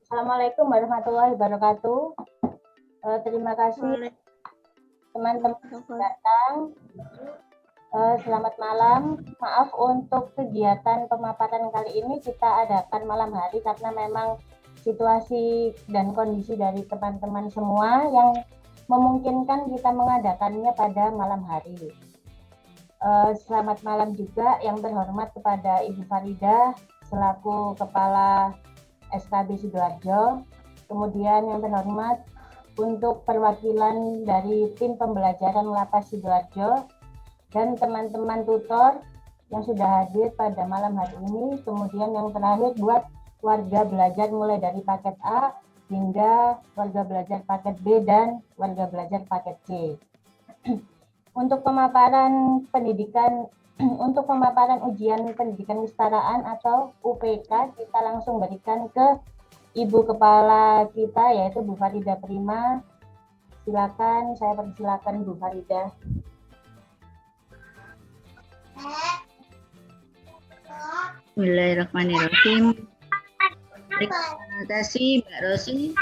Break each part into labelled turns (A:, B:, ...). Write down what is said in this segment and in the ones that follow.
A: Assalamualaikum warahmatullahi wabarakatuh. Terima kasih teman-teman datang. Selamat malam. Maaf untuk kegiatan pemaparan kali ini kita adakan malam hari karena memang situasi dan kondisi dari teman-teman semua yang memungkinkan kita mengadakannya pada malam hari. Selamat malam juga yang terhormat kepada Ibu Faridah selaku Kepala SKB Sidoarjo, kemudian yang terhormat untuk perwakilan dari tim pembelajaran Lapas Sidoarjo dan teman-teman tutor yang sudah hadir pada malam hari ini, kemudian yang terakhir buat warga belajar mulai dari paket A hingga warga belajar paket B dan warga belajar paket C. Untuk pemaparan pendidikan untuk pemaparan ujian pendidikan kesetaraan atau UPK, kita langsung berikan ke Ibu Kepala kita, yaitu Bu Faridah Prima. Silakan, saya persilakan Bu Faridah.
B: Bismillahirrahmanirrahim. Terima kasih Mbak Rosi.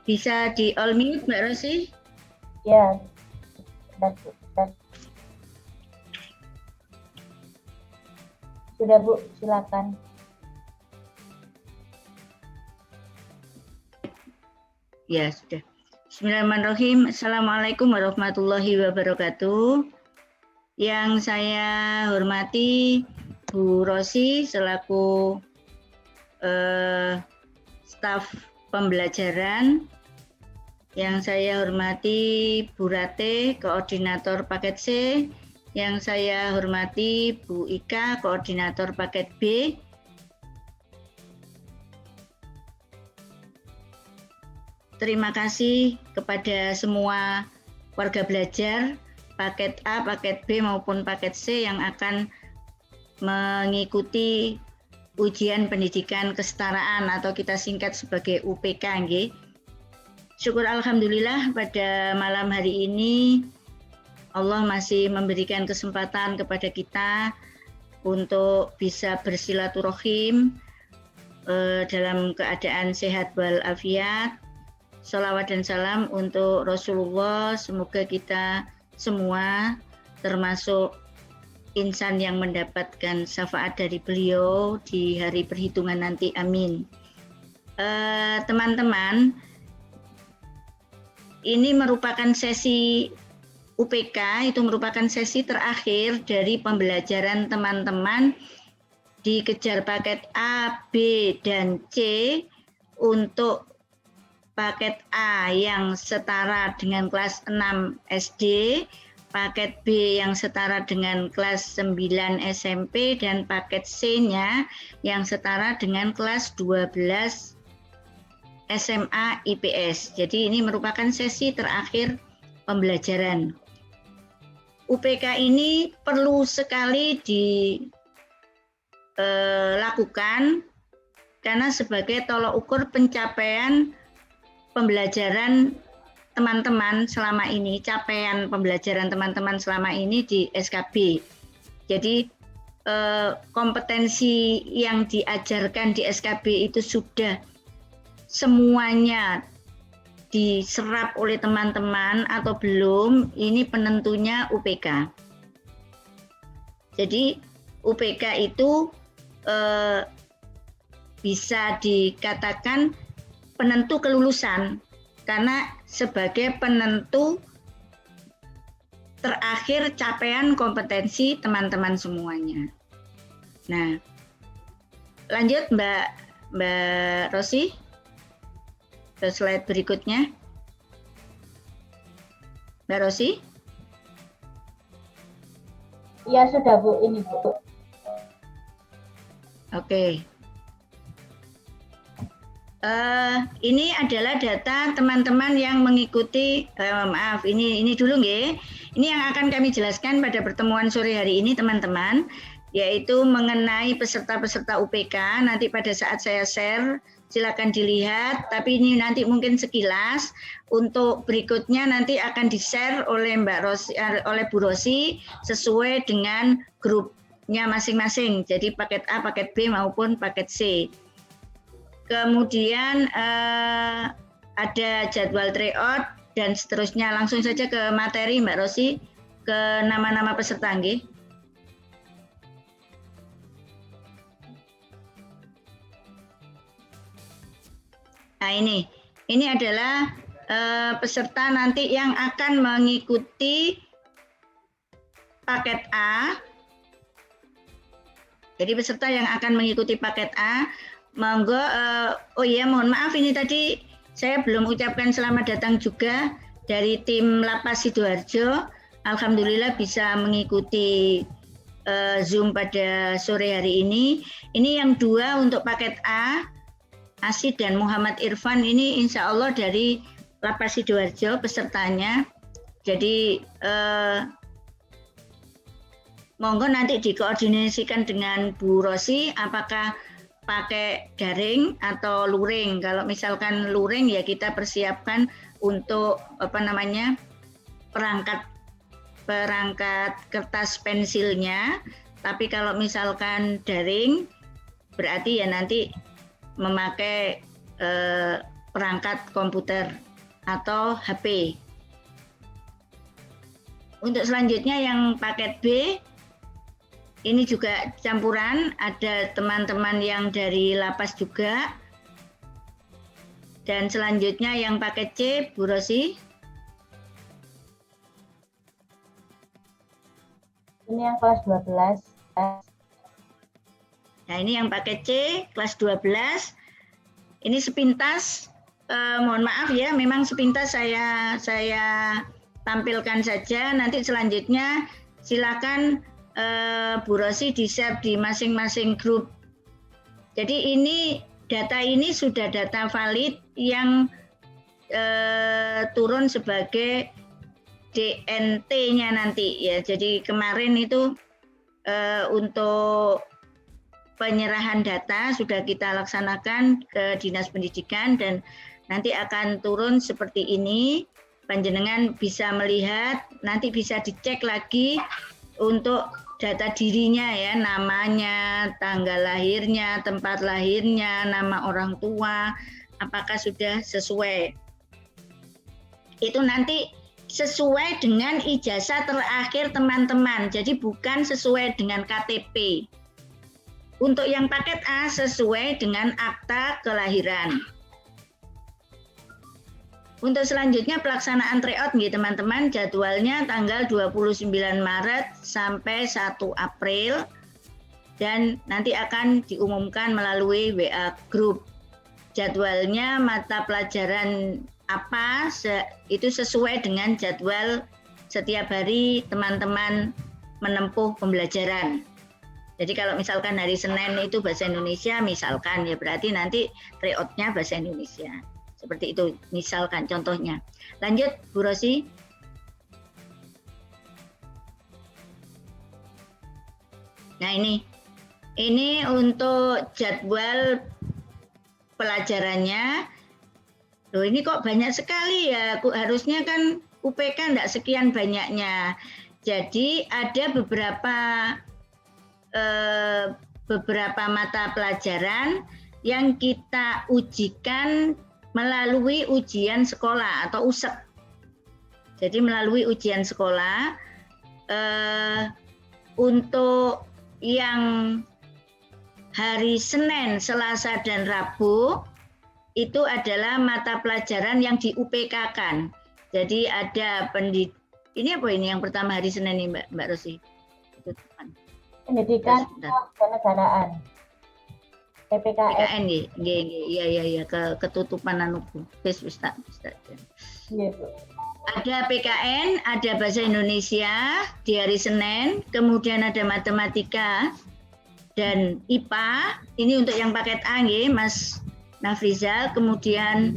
B: Bisa di all mute Mbak Rosi?
A: Ya, sudah Bu, silakan.
B: Ya, sudah. Bismillahirrahmanirrahim. Assalamualaikum warahmatullahi wabarakatuh. Yang saya hormati Bu Rosi selaku staf pembelajaran. Yang saya hormati Bu Rate, koordinator paket C. Yang saya hormati Bu Ika, koordinator paket B. Terima kasih kepada semua warga belajar paket A, paket B maupun paket C yang akan mengikuti ujian pendidikan kesetaraan atau kita singkat sebagai UPK. Nggih. Syukur alhamdulillah pada malam hari ini Allah masih memberikan kesempatan kepada kita untuk bisa bersilaturahim dalam keadaan sehat walafiat. Shalawat dan salam untuk Rasulullah, semoga kita semua termasuk insan yang mendapatkan syafaat dari beliau di hari perhitungan nanti, amin. Teman-teman, ini merupakan sesi UPK, itu merupakan sesi terakhir dari pembelajaran teman-teman di kejar paket A, B, dan C untuk paket A yang setara dengan kelas 6 SD, paket B yang setara dengan kelas 9 SMP, dan paket C-nya yang setara dengan kelas 12 SMA IPS. Jadi ini merupakan sesi terakhir pembelajaran. UPK ini perlu sekali dilakukan karena sebagai tolok ukur pencapaian pembelajaran teman-teman selama ini, capaian pembelajaran teman-teman selama ini di SKB. Jadi kompetensi yang diajarkan di SKB itu sudah semuanya diserap oleh teman-teman atau belum, ini penentunya UPK. Jadi UPK itu bisa dikatakan penentu kelulusan karena sebagai penentu terakhir capaian kompetensi teman-teman semuanya. Nah, lanjut Mbak Rosi ke slide berikutnya. Mbak Rosi?
A: Iya sudah Bu, ini Bu.
B: Oke. Ini adalah data teman-teman yang mengikuti, ini dulu nggih. Ini yang akan kami jelaskan pada pertemuan sore hari ini teman-teman, yaitu mengenai peserta-peserta UPK. Nanti pada saat saya share, silakan dilihat, tapi ini nanti mungkin sekilas. Untuk berikutnya nanti akan di-share oleh Bu Rosi sesuai dengan grup grupnya masing-masing. Jadi paket A, paket B maupun paket C. Kemudian ada jadwal tryout dan seterusnya. Langsung saja ke materi Mbak Rosi, ke nama-nama peserta nggih. Nah ini adalah peserta nanti yang akan mengikuti paket A. Jadi peserta yang akan mengikuti paket A, monggo. Oh iya, mohon maaf ini tadi saya belum ucapkan selamat datang juga dari tim Lapas Sidoarjo. Alhamdulillah bisa mengikuti Zoom pada sore hari ini. Ini yang 2 untuk paket A. Asid dan Muhammad Irfan ini insya Allah dari Lapas Sidoarjo pesertanya. Jadi monggo nanti dikoordinasikan dengan Bu Rosi apakah pakai daring atau luring. Kalau misalkan luring ya kita persiapkan untuk perangkat kertas pensilnya. Tapi kalau misalkan daring berarti ya nanti memakai perangkat komputer atau HP. Untuk selanjutnya yang paket B, ini juga campuran, ada teman-teman yang dari Lapas juga. Dan selanjutnya yang paket C, Bu Rosi.
A: Ini yang kelas 12.
B: Nah ini yang paket C, kelas 12. Ini sepintas, mohon maaf ya, memang sepintas saya tampilkan saja. Nanti selanjutnya silakan Bu Rosi di-share di masing-masing grup. Jadi ini data ini sudah data valid yang turun sebagai DNT-nya nanti ya. Jadi kemarin itu untuk penyerahan data sudah kita laksanakan ke Dinas Pendidikan dan nanti akan turun seperti ini. Panjenengan bisa melihat, nanti bisa dicek lagi untuk data dirinya ya, namanya, tanggal lahirnya, tempat lahirnya, nama orang tua, apakah sudah sesuai. Itu nanti sesuai dengan ijazah terakhir teman-teman, jadi bukan sesuai dengan KTP. Untuk yang paket A sesuai dengan akta kelahiran. Untuk selanjutnya pelaksanaan tryout nih teman-teman, jadwalnya tanggal 29 Maret sampai 1 April dan nanti akan diumumkan melalui WA group. Jadwalnya mata pelajaran apa itu sesuai dengan jadwal setiap hari teman-teman menempuh pembelajaran. Jadi kalau misalkan hari Senin itu bahasa Indonesia misalkan ya berarti nanti tryout-nya bahasa Indonesia. Seperti itu misalkan contohnya. Lanjut Bu Rosi. Nah ini untuk jadwal pelajarannya. Loh ini kok banyak sekali ya. Harusnya kan UPK enggak sekian banyaknya. Jadi ada beberapa mata pelajaran yang kita ujikan melalui ujian sekolah atau USEK. Jadi melalui ujian sekolah untuk yang hari Senin, Selasa, dan Rabu itu adalah mata pelajaran yang di UPK-kan. Jadi ada ini apa ini yang pertama hari Senin ini Mbak Rosi?
A: Pendidikan kenegaraan.
B: PPKN iya ketutupan anuku. Wis tak.
A: Iya, Bu.
B: Ada PKN, ada bahasa Indonesia di hari Senin, kemudian ada matematika dan IPA. Ini untuk yang paket A nggih, Mas Nafrizal. Kemudian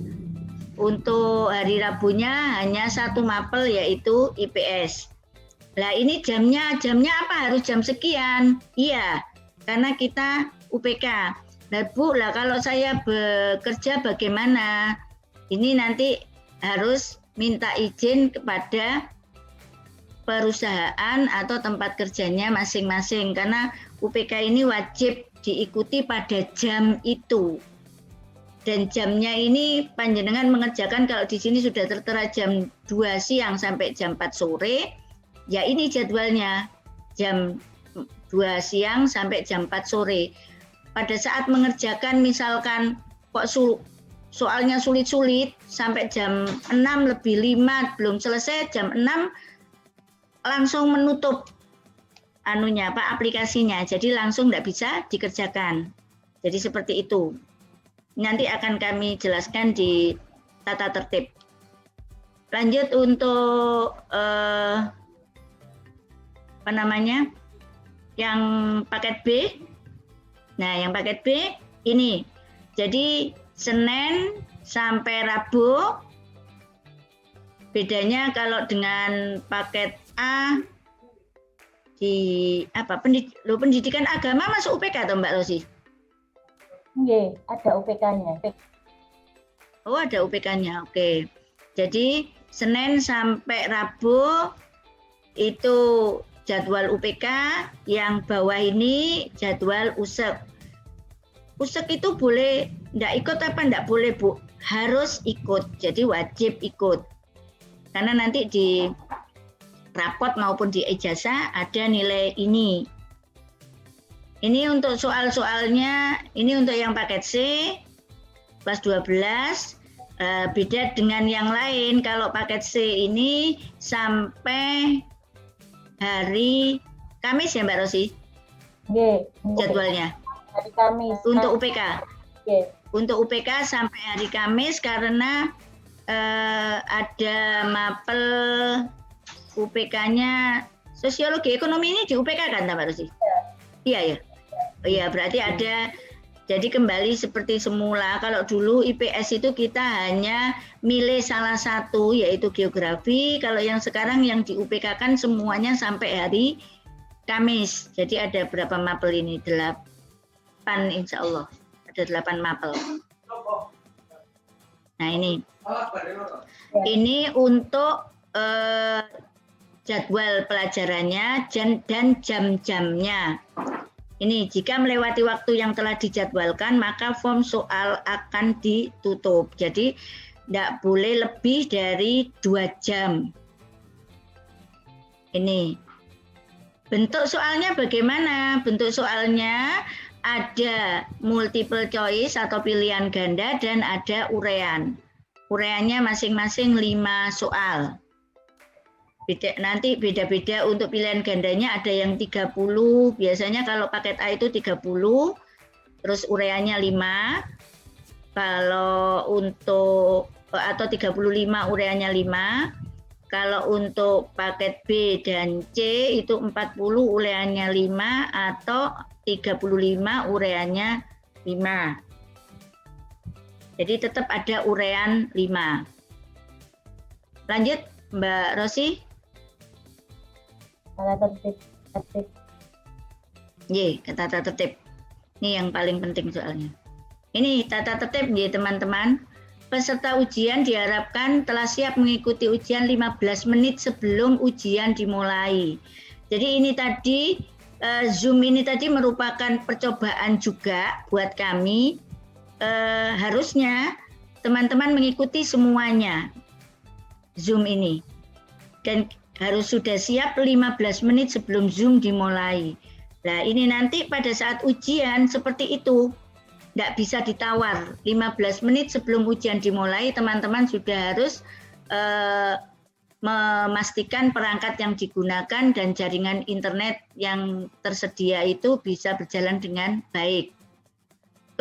B: untuk hari Rabunya hanya satu mapel yaitu IPS. Lah ini jamnya apa? Harus jam sekian? Iya, karena kita UPK. Nah Bu, lah kalau saya bekerja bagaimana? Ini nanti harus minta izin kepada perusahaan atau tempat kerjanya masing-masing, karena UPK ini wajib diikuti pada jam itu. Dan jamnya ini panjenengan mengerjakan kalau di sini sudah tertera jam 2 siang sampai jam 4 sore, ya ini jadwalnya, jam 2 siang sampai jam 4 sore. Pada saat mengerjakan misalkan kok soalnya sulit-sulit sampai jam 6 lebih 5 belum selesai, jam 6 langsung menutup aplikasinya, jadi langsung tidak bisa dikerjakan. Jadi seperti itu. Nanti akan kami jelaskan di tata tertib. Lanjut untuk yang paket B. Nah, yang paket B ini. Jadi Senin sampai Rabu. Bedanya kalau dengan paket A di pendidikan agama masuk UPK atau Mbak Rosi?
A: Iya, ada UPK-nya.
B: Oh, ada UPK-nya. Oke. Jadi Senin sampai Rabu itu jadwal UPK, yang bawah ini jadwal USEK. USEK itu boleh enggak ikut apa enggak boleh, Bu? Harus ikut. Jadi wajib ikut. Karena nanti di rapot maupun di ijazah ada nilai ini. Ini untuk soal-soalnya, ini untuk yang paket C, kelas 12, beda dengan yang lain. Kalau paket C ini sampai hari Kamis ya Mbak Rosi?
A: Iya.
B: Jadwalnya?
A: Hari Kamis.
B: Untuk UPK?
A: Iya.
B: Untuk UPK sampai hari Kamis karena ada mapel UPK-nya sosiologi ekonomi ini di UPK kan Mbak Rosi? Iya ya. Iya, berarti ada. Jadi kembali seperti semula. Kalau dulu IPS itu kita hanya milih salah satu yaitu geografi. Kalau yang sekarang yang di UPK kan semuanya sampai hari Kamis. Jadi ada berapa mapel ini? 8 insya Allah. Ada 8 mapel. Nah ini. Ini untuk jadwal pelajarannya dan jam-jamnya. Ini jika melewati waktu yang telah dijadwalkan maka form soal akan ditutup. Jadi tidak boleh lebih dari 2 jam. Ini. Bentuk soalnya bagaimana? Bentuk soalnya ada multiple choice atau pilihan ganda dan ada urean. Ureannya masing-masing 5 soal. Nanti beda-beda untuk pilihan gandanya, ada yang 30, biasanya kalau paket A itu 30, terus ureannya 5, kalau untuk, atau 35 ureannya 5, kalau untuk paket B dan C itu 40 ureannya 5, atau 35 ureannya 5. Jadi tetap ada urean 5. Lanjut Mbak Rosi.
A: Tata tertib.
B: Ye, tata tertib. Ini yang paling penting soalnya. Ini tata tertib ya teman-teman. Peserta ujian diharapkan telah siap mengikuti ujian 15 menit sebelum ujian dimulai. Jadi ini tadi Zoom ini tadi merupakan percobaan juga buat kami. Harusnya teman-teman mengikuti semuanya Zoom ini. Dan harus sudah siap 15 menit sebelum Zoom dimulai. Nah ini nanti pada saat ujian seperti itu, nggak bisa ditawar. 15 menit sebelum ujian dimulai, teman-teman sudah harus memastikan perangkat yang digunakan dan jaringan internet yang tersedia itu bisa berjalan dengan baik.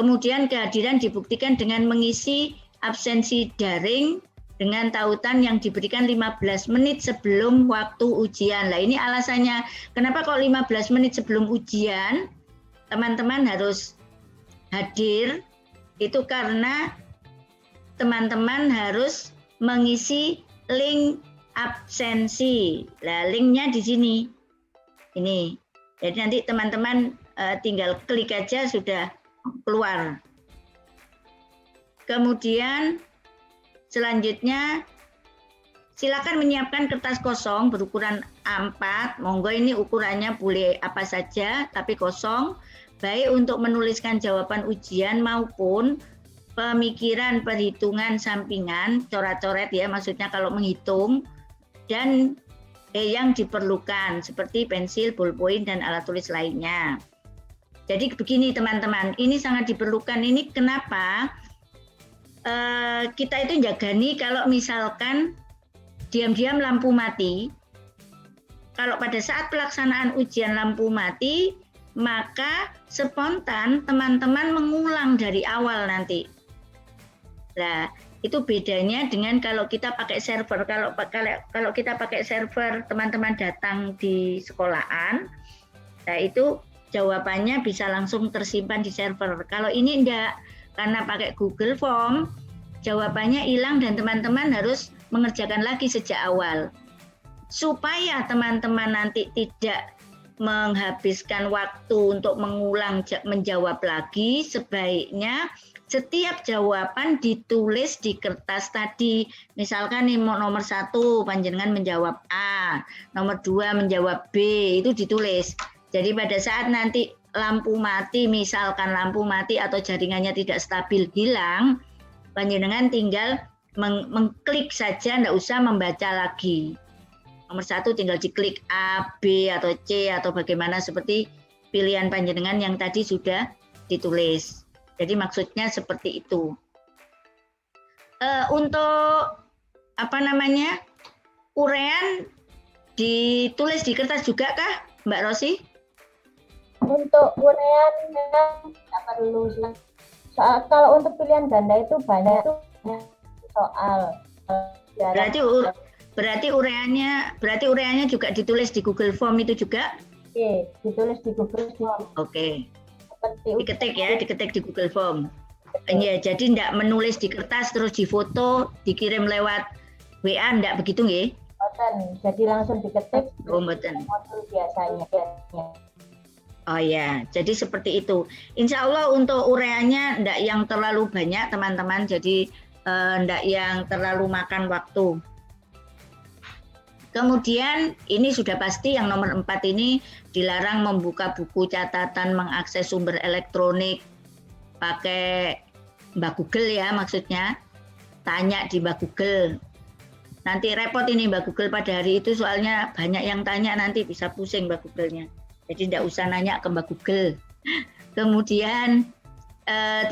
B: Kemudian kehadiran dibuktikan dengan mengisi absensi daring dengan tautan yang diberikan 15 menit sebelum waktu ujian. Nah ini alasannya, kenapa kok 15 menit sebelum ujian teman-teman harus hadir, itu karena teman-teman harus mengisi link absensi. Nah linknya di sini. Ini. Jadi nanti teman-teman tinggal klik aja sudah keluar. Kemudian selanjutnya silakan menyiapkan kertas kosong berukuran A4. Monggo ini ukurannya boleh apa saja, tapi kosong. Baik untuk menuliskan jawaban ujian maupun pemikiran, perhitungan sampingan, coret-coret ya, maksudnya kalau menghitung, dan yang diperlukan seperti pensil, ballpoint, dan alat tulis lainnya. Jadi begini teman-teman, ini sangat diperlukan. Ini kenapa kita itu jagani kalau misalkan diam-diam lampu mati. Kalau pada saat pelaksanaan ujian lampu mati, maka spontan teman-teman mengulang dari awal nanti. Nah, itu bedanya dengan kalau kita pakai server. Kalau kita pakai server, teman-teman datang di sekolahan, nah itu jawabannya bisa langsung tersimpan di server. Kalau ini enggak, karena pakai Google Form, jawabannya hilang dan teman-teman harus mengerjakan lagi sejak awal. Supaya teman-teman nanti tidak menghabiskan waktu untuk mengulang menjawab lagi, sebaiknya setiap jawaban ditulis di kertas tadi. Misalkan nih nomor 1 panjenengan menjawab A, nomor 2 menjawab B, itu ditulis. Jadi pada saat nanti lampu mati, misalkan lampu mati atau jaringannya tidak stabil hilang, panjenengan tinggal mengklik saja, tidak usah membaca lagi. Nomor 1 tinggal diklik A, B, atau C, atau bagaimana seperti pilihan panjenengan yang tadi sudah ditulis. Jadi maksudnya seperti itu. Untuk urean ditulis di kertas juga kah, Mbak Rosi?
A: Untuk urean memang tidak perlu. Kalau untuk pilihan ganda itu banyak soal.
B: Berarti ureannya juga ditulis di Google Form itu juga?
A: Oke, ditulis di Google Form.
B: Oke. Diketik di Google Form. Ya, jadi tidak menulis di kertas terus difoto, dikirim lewat WA, tidak begitu nggih?
A: Jadi langsung diketik.
B: Mboten.
A: Modul biasanya.
B: Oh ya, jadi seperti itu. Insya Allah untuk ureannya tidak yang terlalu banyak teman-teman, jadi tidak yang terlalu makan waktu. Kemudian ini sudah pasti yang nomor 4 ini dilarang membuka buku catatan, mengakses sumber elektronik pakai Mbak Google ya maksudnya. Tanya di Mbak Google. Nanti repot ini Mbak Google pada hari itu soalnya banyak yang tanya nanti bisa pusing Mbak Google-nya. Jadi tidak usah nanya ke Mbak Google. Kemudian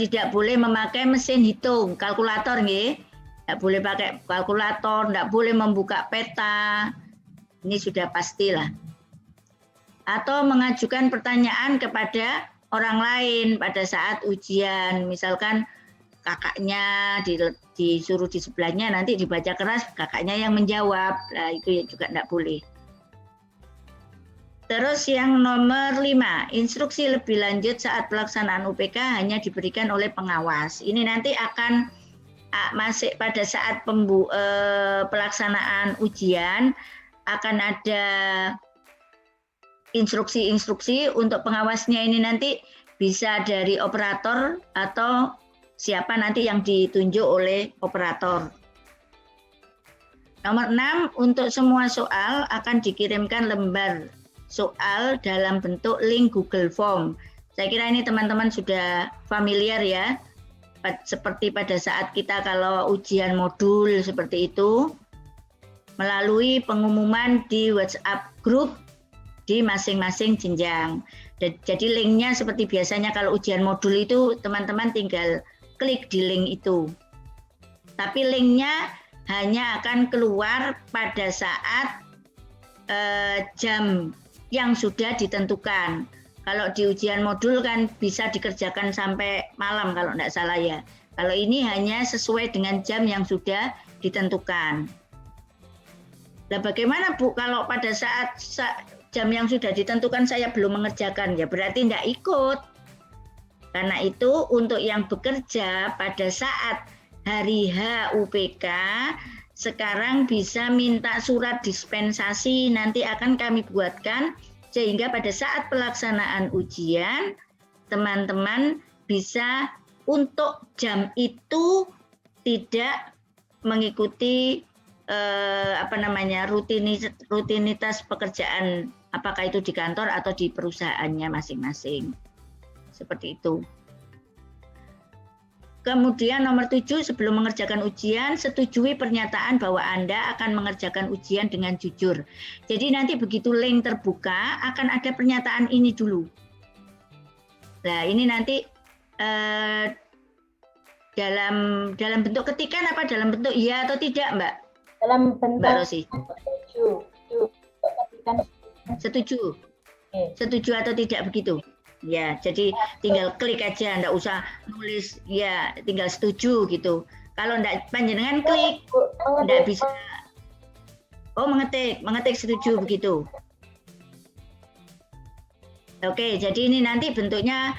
B: tidak boleh memakai mesin hitung, kalkulator nggih. Tidak boleh pakai kalkulator, tidak boleh membuka peta, ini sudah pastilah. Atau mengajukan pertanyaan kepada orang lain pada saat ujian, misalkan kakaknya disuruh di sebelahnya, nanti dibaca keras, kakaknya yang menjawab, nah itu juga tidak boleh. Terus yang nomor 5, instruksi lebih lanjut saat pelaksanaan UPK hanya diberikan oleh pengawas. Ini nanti akan masih pada saat pelaksanaan ujian akan ada instruksi-instruksi untuk pengawasnya ini nanti bisa dari operator atau siapa nanti yang ditunjuk oleh operator. Nomor 6, untuk semua soal akan dikirimkan lembar soal dalam bentuk link Google Form. Saya kira ini teman-teman sudah familiar ya. Seperti pada saat kita kalau ujian modul seperti itu, melalui pengumuman di WhatsApp group di masing-masing jenjang. Jadi linknya seperti biasanya kalau ujian modul itu teman-teman tinggal klik di link itu. Tapi linknya hanya akan keluar pada saat jam yang sudah ditentukan. Kalau di ujian modul kan bisa dikerjakan sampai malam kalau tidak salah ya. Kalau ini hanya sesuai dengan jam yang sudah ditentukan. Nah bagaimana Bu kalau pada saat jam yang sudah ditentukan saya belum mengerjakan, ya berarti tidak ikut. Karena itu untuk yang bekerja pada saat hari H UPK sekarang bisa minta surat dispensasi, nanti akan kami buatkan sehingga pada saat pelaksanaan ujian teman-teman bisa untuk jam itu tidak mengikuti rutinitas pekerjaan, apakah itu di kantor atau di perusahaannya masing-masing. Seperti itu. Kemudian nomor 7, sebelum mengerjakan ujian, setujui pernyataan bahwa Anda akan mengerjakan ujian dengan jujur. Jadi nanti begitu link terbuka, akan ada pernyataan ini dulu. Nah, ini nanti dalam bentuk ketikan apa dalam bentuk iya atau tidak, Mbak?
A: Dalam bentuk
B: Mbak Rosi.
A: Setuju.
B: Setuju atau tidak begitu? Ya, jadi tinggal klik aja, enggak usah nulis, ya tinggal setuju gitu. Kalau enggak panjenengan klik, enggak bisa. Oh, mengetik setuju begitu. Oke, jadi ini nanti bentuknya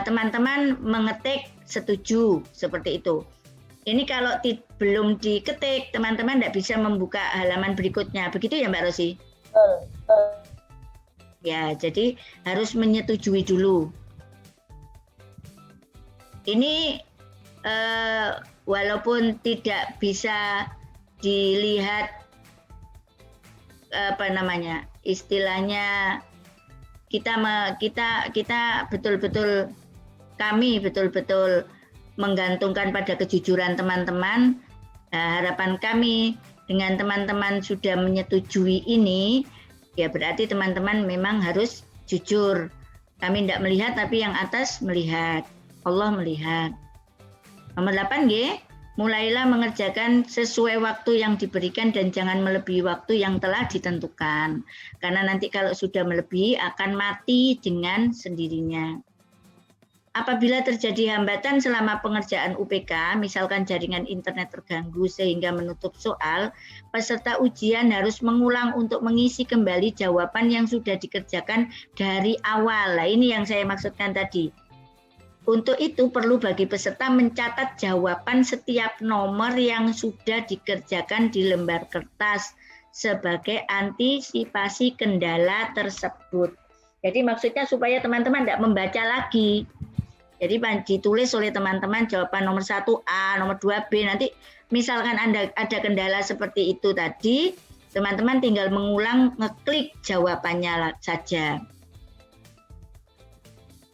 B: teman-teman mengetik setuju seperti itu. Ini kalau belum diketik, teman-teman enggak bisa membuka halaman berikutnya. Begitu ya, Mbak Rosi? Ya, jadi harus menyetujui dulu. Ini walaupun tidak bisa dilihat istilahnya kami betul-betul menggantungkan pada kejujuran teman-teman. Harapan kami dengan teman-teman sudah menyetujui ini, ya berarti teman-teman memang harus jujur. Kami tidak melihat, tapi yang atas melihat. Allah melihat. Nomor 8, mulailah mengerjakan sesuai waktu yang diberikan dan jangan melebihi waktu yang telah ditentukan. Karena nanti kalau sudah melebihi akan mati dengan sendirinya. Apabila terjadi hambatan selama pengerjaan UPK, misalkan jaringan internet terganggu sehingga menutup soal, peserta ujian harus mengulang untuk mengisi kembali jawaban yang sudah dikerjakan dari awal. Nah, ini yang saya maksudkan tadi. Untuk itu perlu bagi peserta mencatat jawaban setiap nomor yang sudah dikerjakan di lembar kertas sebagai antisipasi kendala tersebut. Jadi maksudnya supaya teman-teman tidak membaca lagi. Jadi ditulis oleh teman-teman jawaban nomor 1A, nomor 2B. Nanti misalkan Anda ada kendala seperti itu tadi, teman-teman tinggal mengulang, ngeklik jawabannya saja.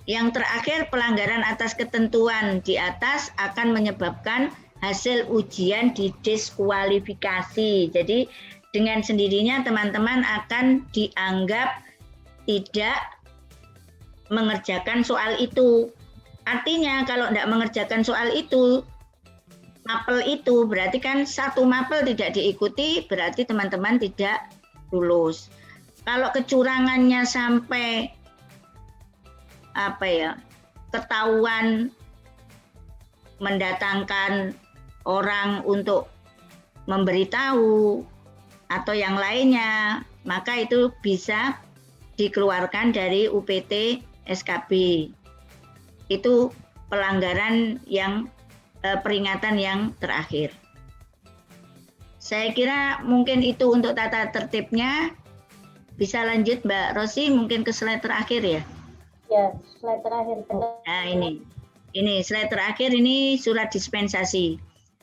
B: Yang terakhir, pelanggaran atas ketentuan di atas akan menyebabkan hasil ujian didiskualifikasi. Jadi dengan sendirinya teman-teman akan dianggap tidak mengerjakan soal itu. Artinya kalau tidak mengerjakan soal itu, mapel itu berarti kan satu mapel tidak diikuti, berarti teman-teman tidak lulus. Kalau kecurangannya sampai ketahuan mendatangkan orang untuk memberitahu atau yang lainnya, maka itu bisa dikeluarkan dari UPT SKB. Itu pelanggaran yang peringatan yang terakhir. Saya kira mungkin itu untuk tata tertibnya. Bisa lanjut Mbak Rosi, mungkin ke slide terakhir ya.
A: Ya, slide terakhir.
B: Nah ini slide terakhir, ini surat dispensasi.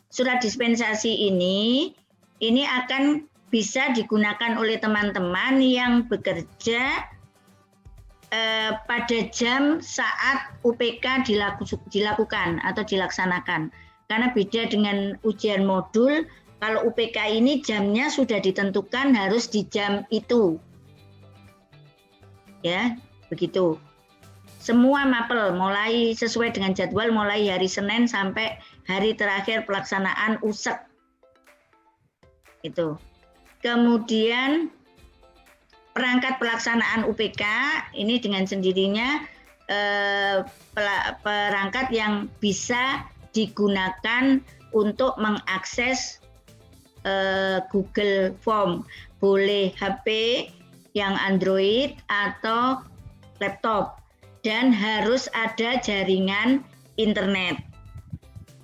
B: Surat dispensasi ini akan bisa digunakan oleh teman-teman yang bekerja pada jam saat UPK dilakukan atau dilaksanakan. Karena beda dengan ujian modul, kalau UPK ini jamnya sudah ditentukan harus di jam itu. Ya, begitu. Semua mapel mulai sesuai dengan jadwal mulai hari Senin sampai hari terakhir pelaksanaan USEK. Itu. Kemudian perangkat pelaksanaan UPK ini dengan sendirinya perangkat yang bisa digunakan untuk mengakses Google Form. Boleh HP yang Android atau laptop dan harus ada jaringan internet.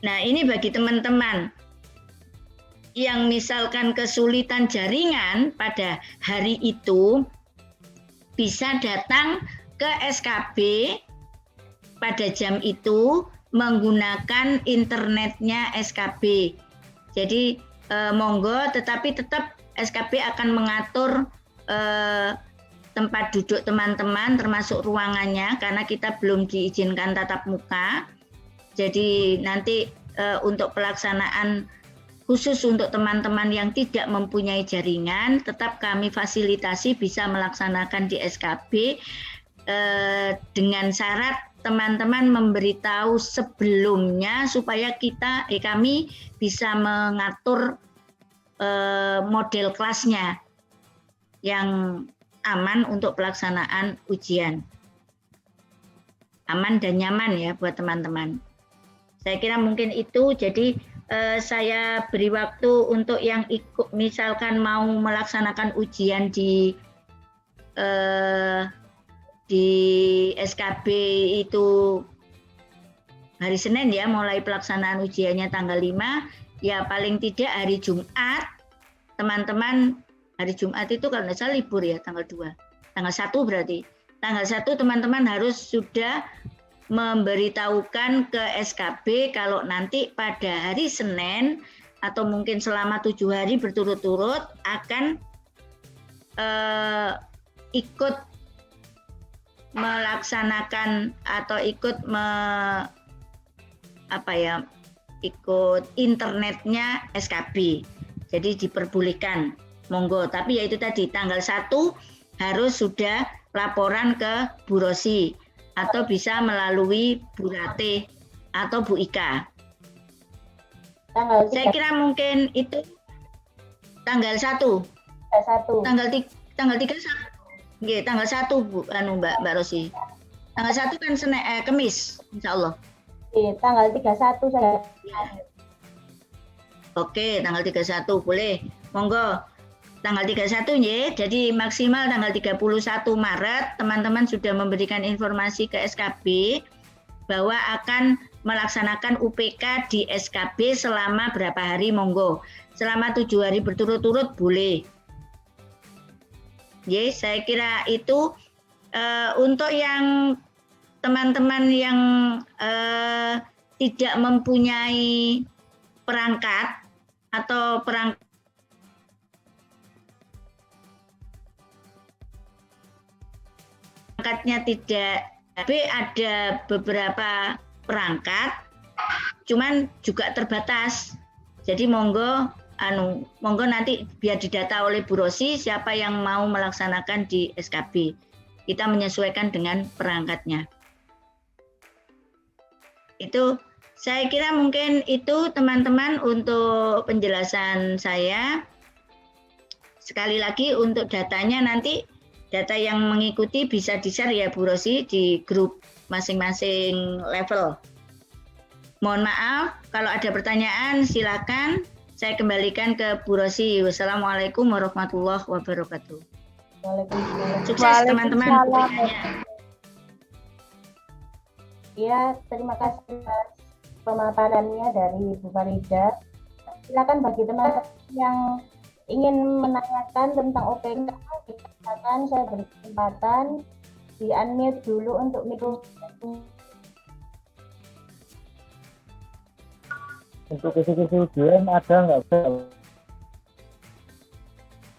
B: Nah, ini bagi teman-teman yang misalkan kesulitan jaringan pada hari itu bisa datang ke SKB pada jam itu menggunakan internetnya SKB. Jadi monggo, tetapi tetap SKB akan mengatur tempat duduk teman-teman termasuk ruangannya karena kita belum diizinkan tatap muka. Jadi nanti untuk pelaksanaan khusus untuk teman-teman yang tidak mempunyai jaringan, tetap kami fasilitasi bisa melaksanakan di SKB dengan syarat teman-teman memberitahu sebelumnya supaya kami bisa mengatur model kelasnya yang aman untuk pelaksanaan ujian. Aman dan nyaman ya buat teman-teman. Saya kira mungkin itu, jadi saya beri waktu untuk yang ikut, misalkan mau melaksanakan ujian di SKB itu hari Senin ya, mulai pelaksanaan ujiannya tanggal 5, ya paling tidak hari Jumat, teman-teman hari Jumat itu kalau nggak salah libur ya, tanggal 2, tanggal 1 berarti. Tanggal 1 teman-teman harus sudah memberitahukan ke SKB kalau nanti pada hari Senin atau mungkin selama 7 hari berturut-turut akan ikut melaksanakan atau ikut ikut internetnya SKB. Jadi diperbolehkan, monggo. Tapi ya itu tadi tanggal 1 harus sudah laporan ke Bu Rosi atau bisa melalui Bu Rate atau Bu Ika. Saya kira mungkin itu tanggal 1. Tanggal 3 nggih, tanggal 1 Bu Mbak Rosi. Tanggal 1 kan Kamis, insyaallah.
A: Iya, tanggal 31 saya.
B: Oke, tanggal 31 boleh. Monggo. Tanggal 31 ya, jadi maksimal tanggal 31 Maret teman-teman sudah memberikan informasi ke SKB bahwa akan melaksanakan UPK di SKB selama berapa hari, monggo. Selama 7 hari berturut-turut boleh. Ya, saya kira itu untuk yang teman-teman yang tidak mempunyai perangkat atau perangkatnya tidak, tapi ada beberapa perangkat, cuman juga terbatas. Jadi monggo nanti biar didata oleh Bu Rosi siapa yang mau melaksanakan di SKB. Kita menyesuaikan dengan perangkatnya. Itu saya kira mungkin itu teman-teman untuk penjelasan saya. Sekali lagi untuk datanya nanti, data yang mengikuti bisa di-share ya Bu Rosi di grup masing-masing level. Mohon maaf kalau ada pertanyaan silakan saya kembalikan ke Bu Rosi. Wassalamualaikum warahmatullahi wabarakatuh. Sukses teman-teman.
A: Ya, terima kasih atas pemaparannya dari Bu Farida. Silakan bagi teman-teman yang ingin menanyakan tentang OPK, silakan saya beri kesempatan di unmute dulu untuk mikrofon.
C: Untuk kisi-kisi ujian ada nggak?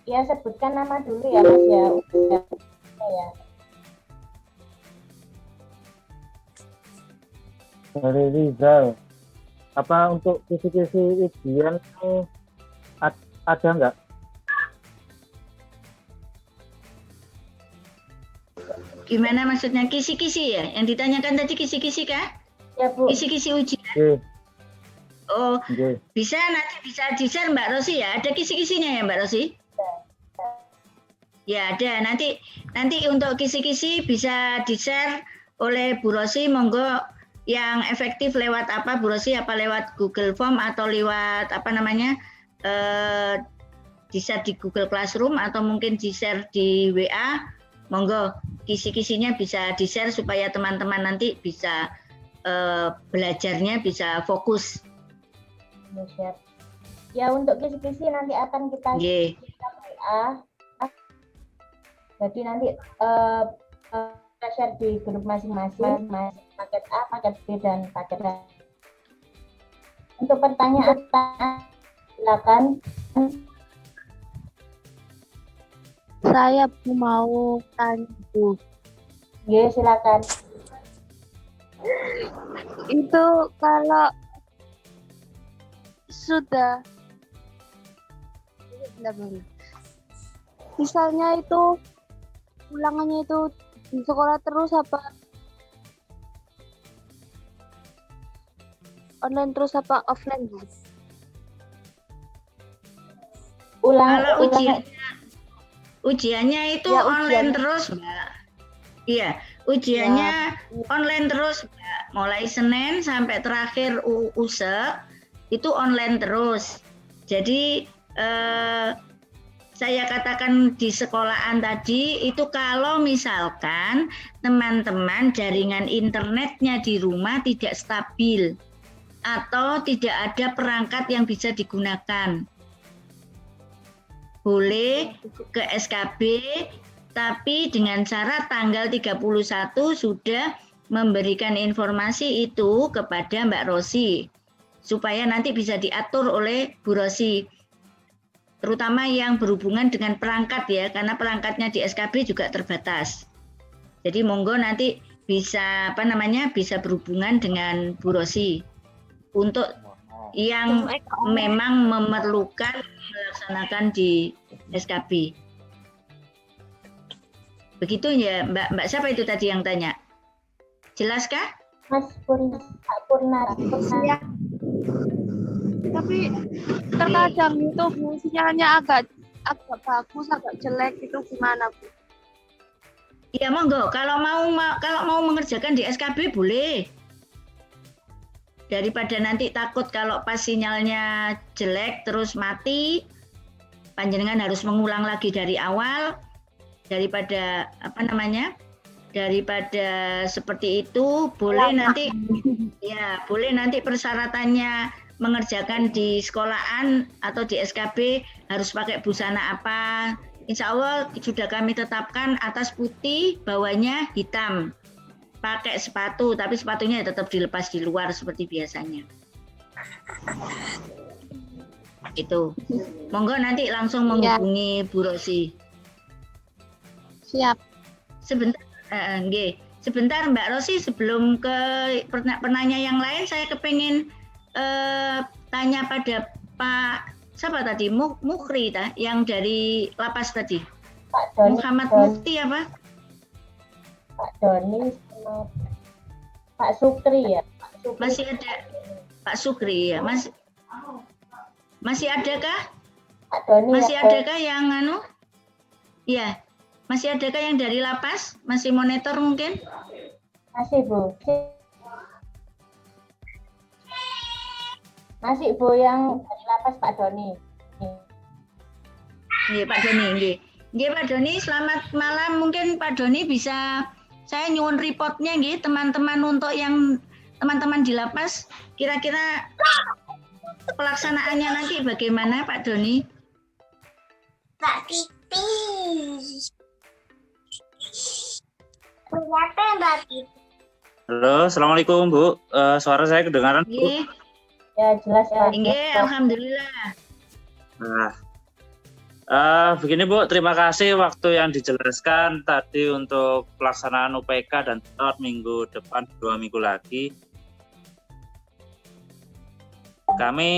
A: Ya, sebutkan nama dulu ya Mas ya. Ya.
C: Dari Rizal. Apa untuk kisi-kisi ujian ini ada nggak?
B: Gimana maksudnya kisi-kisi ya? Yang ditanyakan tadi kisi-kisi kah?
A: Ya Bu.
B: Kisi-kisi ujian. Oh, bisa nanti bisa di-share Mbak Rosi ya. Ada kisi-kisinya ya Mbak Rosi? Ya ada. Nanti untuk kisi-kisi bisa di-share oleh Bu Rosi. Monggo yang efektif lewat apa Bu Rosi? Apa lewat Google Form atau lewat di-share di Google Classroom atau mungkin di-share di WA? Monggo kisi-kisinya bisa di-share supaya teman-teman nanti bisa belajarnya bisa fokus.
A: Ya, untuk kisi-kisi nanti akan kita WA. Jadi nanti kita share di grup masing-masing, paket A, paket B, dan paket A. Untuk pertanyaan Silakan.
D: Saya mau tanya Bu,
A: Ya, silakan.
D: itu kalau sudah misalnya itu ulangannya itu di sekolah terus apa online terus apa offline Bu?
B: Kalau ujiannya itu
D: Ya,
B: online
D: ujiannya.
B: terus, Mbak. Iya, ujiannya online terus, Mbak. Mulai Senin sampai terakhir USE itu online terus. Jadi saya katakan di sekolahan tadi itu kalau misalkan teman-teman jaringan internetnya di rumah tidak stabil atau tidak ada perangkat yang bisa digunakan. Boleh ke SKB, tapi dengan syarat tanggal 31 sudah memberikan informasi itu kepada Mbak Rosi, supaya nanti bisa diatur oleh Bu Rosi, terutama yang berhubungan dengan perangkat ya, karena perangkatnya di SKB juga terbatas. Jadi monggo nanti bisa bisa berhubungan dengan Bu Rosi untuk yang memang memerlukan melaksanakan di SKB. Begitu ya, Mbak siapa itu tadi yang tanya? Jelas kah?
A: Mas Purna.
D: Ya. Tapi terkadang itu Bu, sinyalnya agak bagus, agak jelek, itu gimana Bu?
B: Iya monggo, kalau mau mengerjakan di SKB boleh. Daripada nanti takut kalau pas sinyalnya jelek terus mati, panjenengan harus mengulang lagi dari awal, daripada daripada seperti itu boleh nanti persyaratannya mengerjakan di sekolahan atau di SKB harus pakai busana apa. Insya Allah sudah kami tetapkan atas putih, bawahnya hitam. Pakai sepatu, tapi sepatunya tetap dilepas di luar seperti biasanya. Itu. Monggo nanti langsung menghubungi Bu Rosi.
D: Siap.
B: Sebentar Mbak Rosi, sebelum ke penanya yang lain, saya kepingin tanya pada Pak siapa tadi? Mukhri yang dari lapas tadi.
A: Pak Doni.
B: Muhammad Mufti apa?
A: Pak Doni sama Pak Sukri ya.
B: Masih ada Pak Sukri ya, masih adakah?
A: Pak Doni.
B: Masih adakah yang Ya, masih adakah yang dari lapas? Masih monitor mungkin?
A: Masih Bu. Masih Bu yang dari lapas Pak Doni.
B: Iya Pak Doni, nggih Pak Doni, selamat malam. Mungkin Pak Doni bisa saya nyuwun reportnya nggih teman-teman untuk yang teman-teman di lapas, kira-kira pelaksanaannya nanti bagaimana Pak Doni?
E: Mbak Titi. Siapa Mbak Titi?
C: Halo, Assalamualaikum Bu. Suara saya kedengaran Bu?
B: Nggih.
A: Ya jelas Pak.
B: Nggih, alhamdulillah.
C: Nah, begini Bu, terima kasih waktu yang dijelaskan tadi untuk pelaksanaan UPK dan TOT minggu depan 2 minggu lagi. Kami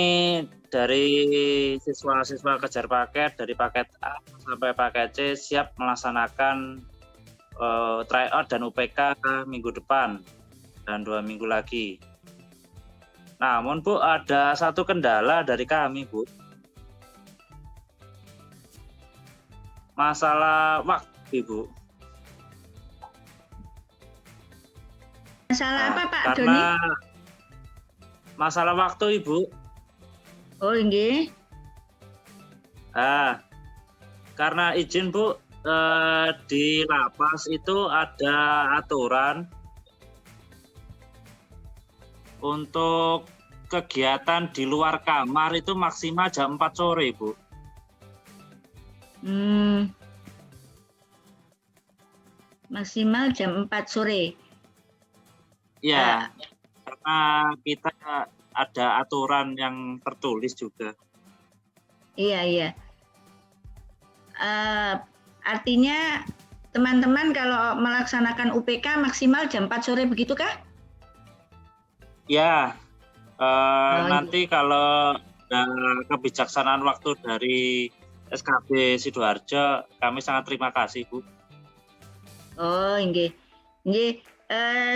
C: dari siswa-siswa kejar paket dari paket A sampai paket C siap melaksanakan tryout dan UPK minggu depan dan 2 minggu lagi. Namun Bu, ada satu kendala dari kami Bu. Masalah waktu Bu.
B: Masalah apa Pak Doni?
C: Karena masalah waktu Ibu.
B: Oh nggih.
C: Karena izin Bu, di lapas itu ada aturan untuk kegiatan di luar kamar itu maksimal jam 4 sore Bu.
B: Maksimal jam 4 sore.
C: Ya, karena kita ada aturan yang tertulis juga.
B: Iya. Artinya teman-teman kalau melaksanakan UPK maksimal jam 4 sore begitu kah?
C: Ya,
B: Oh,
C: nanti kalau ada kebijaksanaan waktu dari SKB Sidoarjo, kami sangat terima kasih, Bu.
B: Oh, nggih.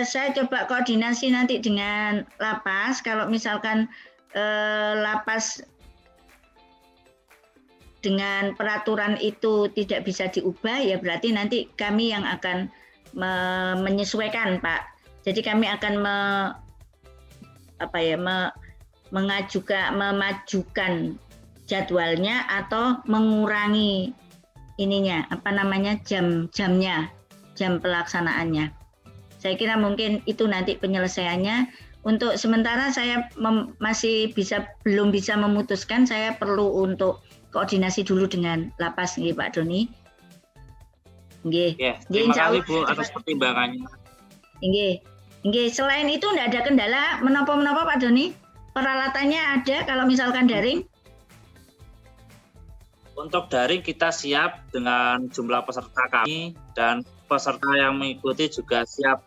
B: Saya coba koordinasi nanti dengan lapas. Kalau misalkan lapas dengan peraturan itu tidak bisa diubah, ya berarti nanti kami yang akan menyesuaikan, Pak. Jadi kami akan memajukan jadwalnya atau mengurangi jam-jamnya, jam pelaksanaannya. Saya kira mungkin itu nanti penyelesaiannya. Untuk sementara saya belum bisa memutuskan, saya perlu untuk koordinasi dulu dengan lapas, nggih Pak Doni. Nggih.
C: Ya, terima kasih Bu atas pertimbangannya.
B: Nggih. Selain itu tidak ada kendala menapa Pak Doni? Peralatannya ada kalau misalkan daring?
C: Untuk daring kita siap dengan jumlah peserta kami dan peserta yang mengikuti juga siap.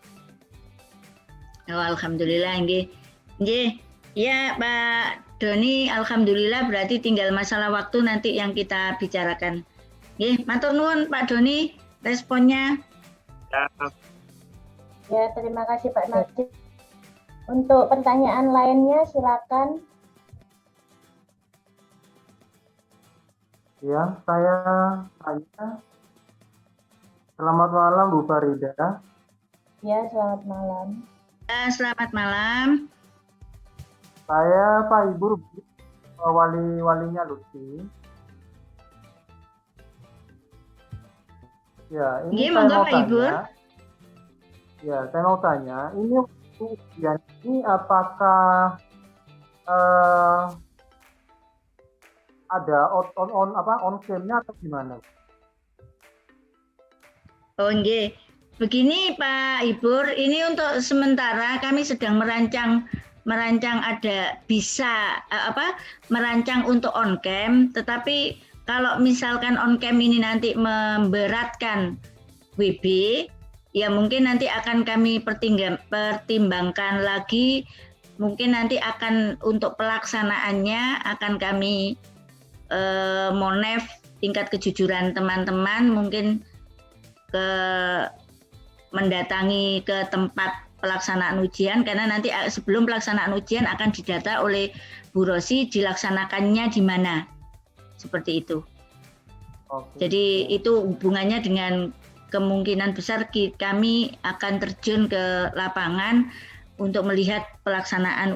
B: Oh, alhamdulillah, nggih. Ya Pak Doni, alhamdulillah berarti tinggal masalah waktu nanti yang kita bicarakan. Nggih, matur nuwun Pak Doni responnya.
A: Ya, terima kasih Pak Najib. Untuk pertanyaan lainnya silakan.
F: Ya, saya tanya. Selamat malam Bu Farida.
A: Ya, selamat malam.
B: Selamat malam.
F: Saya Pak Ibu, walinya Lutfi. Ya, ini saya mau tanya. Ya, saya mau tanya, ini ujian ini apakah ada on cam-nya atau gimana?
B: Oh, nggih. Begini Pak Ibur, ini untuk sementara kami sedang merancang merancang untuk on cam, tetapi kalau misalkan on cam ini nanti memberatkan WB, ya mungkin nanti akan kami pertimbangkan lagi, mungkin nanti akan untuk pelaksanaannya akan kami monef tingkat kejujuran teman-teman mungkin mendatangi ke tempat pelaksanaan ujian, karena nanti sebelum pelaksanaan ujian akan didata oleh Bu Rosi dilaksanakannya di mana, seperti itu.
F: Oke.
B: Jadi itu hubungannya dengan kemungkinan besar kami akan terjun ke lapangan untuk melihat pelaksanaan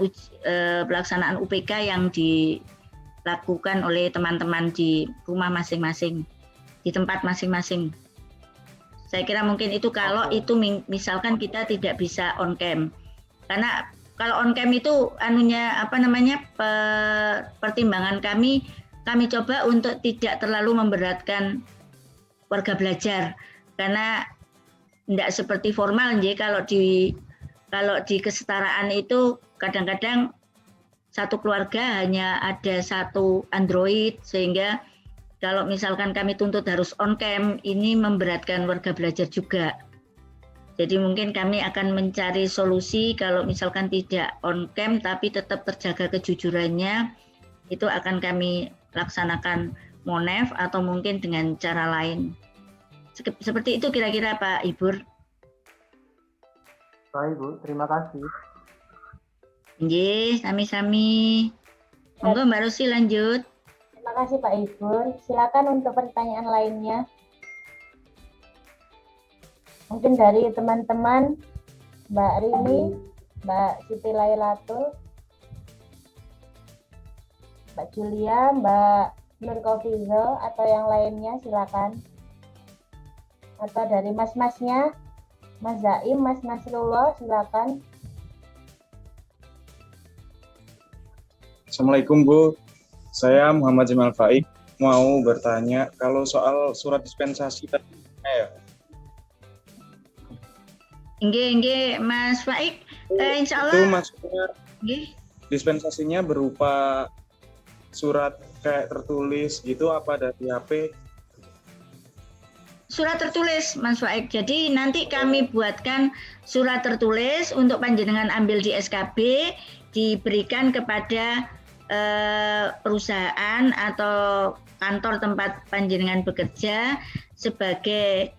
B: UPK yang dilakukan oleh teman-teman di rumah masing-masing, di tempat masing-masing. Saya kira mungkin itu kalau itu misalkan kita tidak bisa on cam. Karena kalau on cam itu pertimbangan kami coba untuk tidak terlalu memberatkan warga belajar. Karena tidak seperti formal kalau di kesetaraan itu kadang-kadang satu keluarga hanya ada satu Android, sehingga kalau misalkan kami tuntut harus on cam, ini memberatkan warga belajar juga. Jadi mungkin kami akan mencari solusi kalau misalkan tidak on cam tapi tetap terjaga kejujurannya, itu akan kami laksanakan monef atau mungkin dengan cara lain. Seperti itu kira-kira Pak Ibur.
F: Baik Bu, terima kasih.
B: Nggih, sami-sami. Monggo Mbak Rosi lanjut.
A: Terima kasih Pak Ibur. Silakan untuk pertanyaan lainnya. Mungkin dari teman-teman Mbak Rini, Mbak Siti Lailatul, Mbak Julia, Mbak Nur Kofizo, atau yang lainnya silakan. Atau dari mas-masnya, Mas Zaim, Mas Nasrullah, silakan.
G: Assalamualaikum Bu. Saya Muhammad Jamal Faik, mau bertanya kalau soal surat dispensasi tadi ya.
B: Nggih, Mas Faik. Insya Allah.
G: Itu maksudnya dispensasinya berupa surat kayak tertulis gitu apa dari HP?
B: Surat tertulis, Mas Faik. Jadi nanti kami buatkan surat tertulis untuk panjenengan ambil di SKB, diberikan kepada perusahaan atau kantor tempat panjenengan bekerja sebagai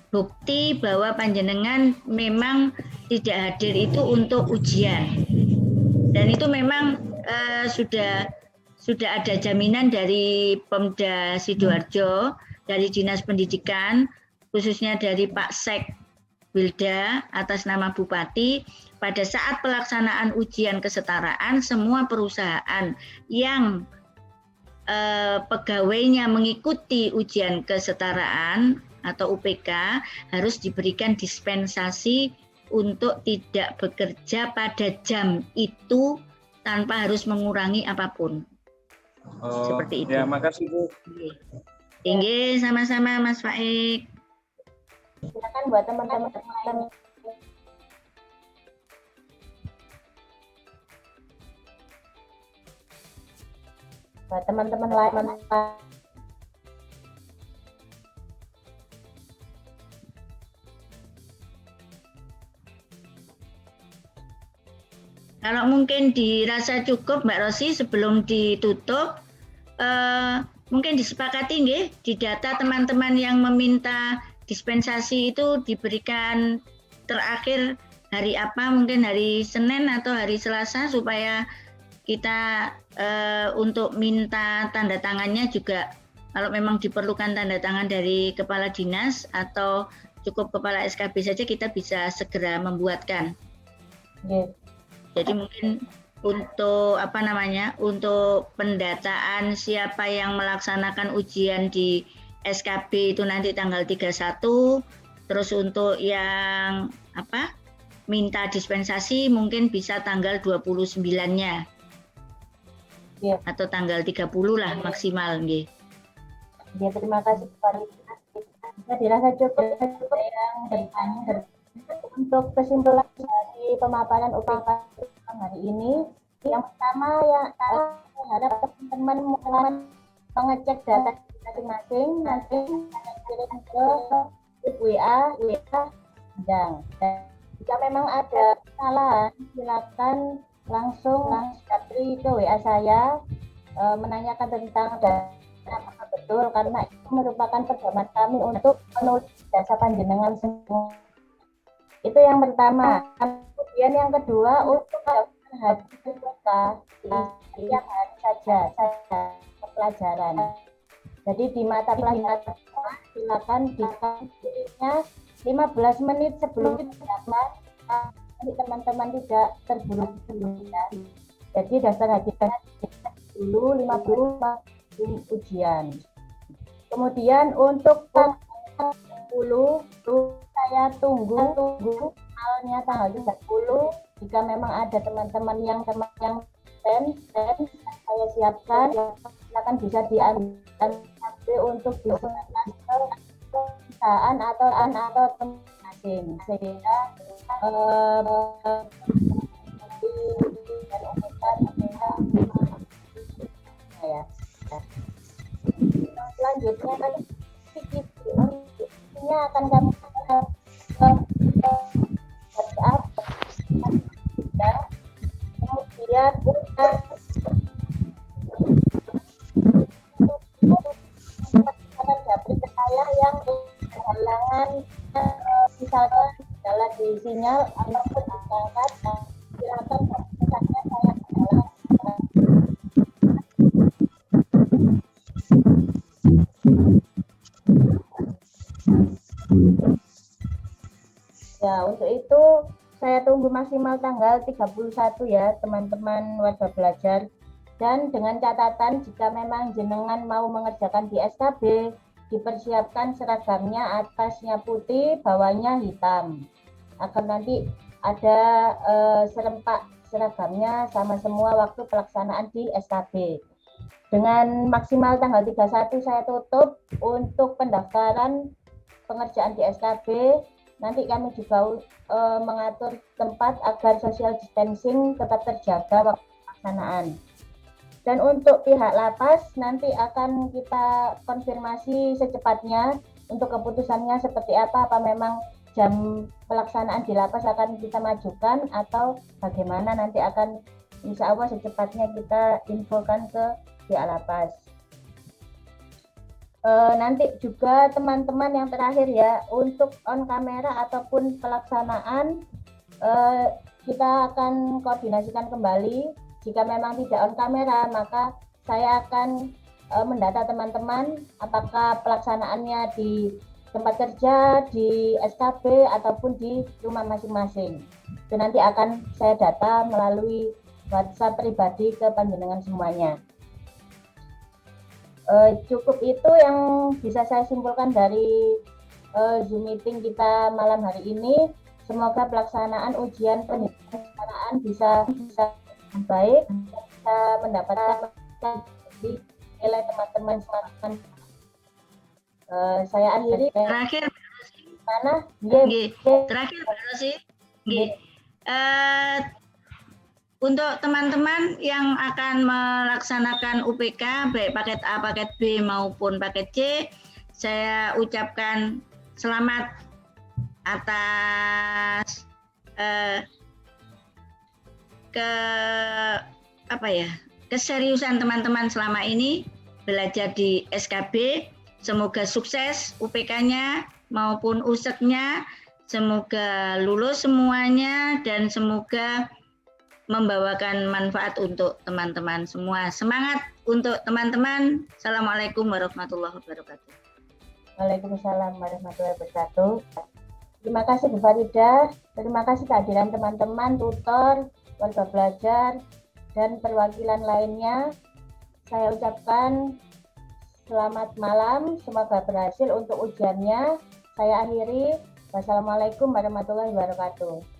B: bukti bahwa panjenengan memang tidak hadir itu untuk ujian. Dan itu memang sudah ada jaminan dari Pemda Sidoarjo, dari Dinas Pendidikan, khususnya dari Pak Sek Wilda atas nama Bupati, pada saat pelaksanaan ujian kesetaraan, semua perusahaan yang pegawainya mengikuti ujian kesetaraan atau UPK harus diberikan dispensasi untuk tidak bekerja pada jam itu tanpa harus mengurangi apapun. Seperti itu.
G: Ya, makasih Bu.
B: Tinggi sama-sama Mas Faik.
A: Silakan buat teman-teman lain.
B: Kalau mungkin dirasa cukup Mbak Rosi, sebelum ditutup mungkin disepakati nggih di data teman-teman yang meminta dispensasi itu diberikan terakhir hari apa, mungkin hari Senin atau hari Selasa, supaya kita untuk minta tanda tangannya juga kalau memang diperlukan tanda tangan dari kepala dinas atau cukup kepala SKB saja kita bisa segera membuatkan.
A: Yes.
B: Jadi mungkin untuk untuk pendataan siapa yang melaksanakan ujian di SKB itu nanti tanggal 31, terus untuk yang minta dispensasi mungkin bisa tanggal 29-nya.
A: Ya.
B: Atau tanggal 30 lah maksimal nggih.
A: Ya, terima kasih Pak. Bisa dirasa cukup yang bertanya untuk kesimpulan dari pemaparan UPK hari ini. Yang pertama yang saya harap teman-teman mulai mengecek data masing-masing, nanti kirim ke WA dan jika memang ada kesalahan silakan langsung japri ke WA saya menanyakan tentang data apakah betul, karena itu merupakan pedoman kami untuk menulis jasa panjenengan semua. Itu yang pertama. Kemudian yang kedua, untuk hadir kita setiap hari saja pelajaran. Jadi di mata pelajaran silakan dikasihnya 15 menit sebelum daftar, jadi teman-teman tidak terburu-buru ya. Jadi daftar hadirkan dulu 50 ujian. Kemudian untuk tanggal 10 saya tunggu halnya tanggal 30. Jika memang ada teman-teman yang stand saya siapkan, silakan bisa diambil untuk diserahkan ke perusahaan atau teman masing, sehingga selanjutnya ini akan kami kemudian japri ke saya yang kehilangan misalnya jalan di sinyal ataupun angkat, silakan saya ya. Untuk itu saya tunggu maksimal tanggal 31 ya teman-teman warga belajar. Dan dengan catatan jika memang jenengan mau mengerjakan di SKB, dipersiapkan seragamnya, atasnya putih, bawahnya hitam. Agar nanti ada serempak seragamnya sama semua waktu pelaksanaan di SKB. Dengan maksimal tanggal 31 saya tutup untuk pendaftaran pengerjaan di SKB. Nanti kami juga mengatur tempat agar social distancing tetap terjaga waktu pelaksanaan. Dan untuk pihak lapas nanti akan kita konfirmasi secepatnya untuk keputusannya seperti apa memang jam pelaksanaan di lapas akan kita majukan atau bagaimana, nanti akan insya Allah secepatnya kita infokan ke pihak lapas. Nanti juga teman-teman yang terakhir ya, untuk on kamera ataupun pelaksanaan kita akan koordinasikan kembali. Jika memang tidak on kamera, maka saya akan mendata teman-teman apakah pelaksanaannya di tempat kerja, di SKB, ataupun di rumah masing-masing. Itu nanti akan saya data melalui WhatsApp pribadi ke panjenengan semuanya. Cukup itu yang bisa saya simpulkan dari Zoom meeting kita malam hari ini. Semoga pelaksanaan ujian pendidikan bisa baik, bisa mendapatkan nilai teman-teman. Saya akhiri.
B: Terakhir,
A: mana?
B: terakhir sih. Untuk teman-teman yang akan melaksanakan UPK baik paket A, paket B maupun paket C, saya ucapkan selamat atas keseriusan teman-teman selama ini belajar di SKB. Semoga sukses UPK-nya maupun USEK-nya, semoga lulus semuanya dan semoga membawakan manfaat untuk teman-teman semua. Semangat untuk teman-teman. Assalamualaikum warahmatullahi wabarakatuh.
A: Waalaikumsalam warahmatullahi wabarakatuh. Terima kasih Bu Farida, terima kasih kehadiran teman-teman, tutor, warga belajar, dan perwakilan lainnya. Saya ucapkan selamat malam, semoga berhasil untuk ujiannya. Saya akhiri. Wassalamualaikum warahmatullahi wabarakatuh.